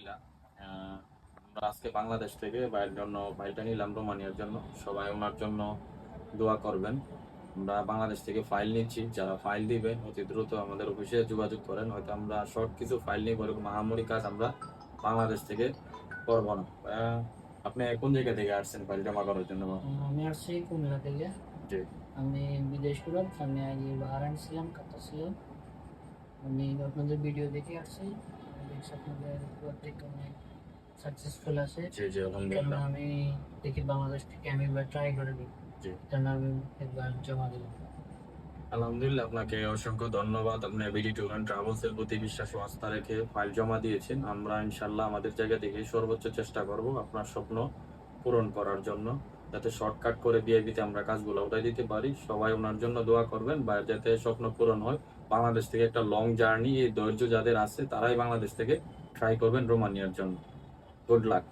আলহামদুলিল্লাহ। আমরা আজকে বাংলাদেশ থেকে ভাইয়ের জন্য ফাইলটা নিলাম রোমানিয়ার জন্য। সবাই ওনার জন্য দোয়া করবেন। আমরা বাংলাদেশ থেকে ফাইল নিচ্ছি। যারা ফাইল দিবেন অতি দ্রুত আমাদের অফিসে যোগাযোগ করেন। হয়তো আমরা শর্ট কিছু ফাইল নিব, এরকম আহামরি কাজ আমরা বাংলাদেশ থেকে করব না। আপনি কোন জায়গা থেকে আসছেন ফাইল জমা করার জন্য? আমি আসছি কুমিল্লা থেকে। জি আমি বিদেশ করলাম, আমি আগে বাহারাইন ছিলাম, কাতার ছিলাম। আমি আপনাদের ভিডিও দেখে আসছি, আমি দেখছি আপনাদের প্রত্যেক অনেক সাকসেসফুল আছে। জি জি এই কারণে আলহামদুলিল্লাহ। আমি দেখি বাংলাদেশ থেকে আমি একবার ট্রাই করে দিই, জি কারণ আমি একবার জমা দিলাম। আলহামদুলিল্লাহ, আপনাকে অসংখ্য ধন্যবাদ। আপনি বিডি ট্যুর অ্যান্ড ট্রাভেলস এর প্রতি বিশ্বাস ও আস্থা রেখে ফাইল জমা দিয়েছেন। আমরা ইনশাল্লাহ আমাদের জায়গা থেকে সর্বোচ্চ চেষ্টা করব আপনার স্বপ্ন পূরণ করার জন্য, যাতে শর্টকাট করে বিআইপিতে আমরা কাজগুলো উঠাই দিতে পারি। সবাই ওনার জন্য দোয়া করবেন বা যাতে স্বপ্ন পূরণ হয়। বাংলাদেশ থেকে একটা লং জার্নি, এই ধৈর্য যাদের আছে তারাই বাংলাদেশ থেকে ট্রাই করবেন রোমানিয়ার জন্য। Good luck.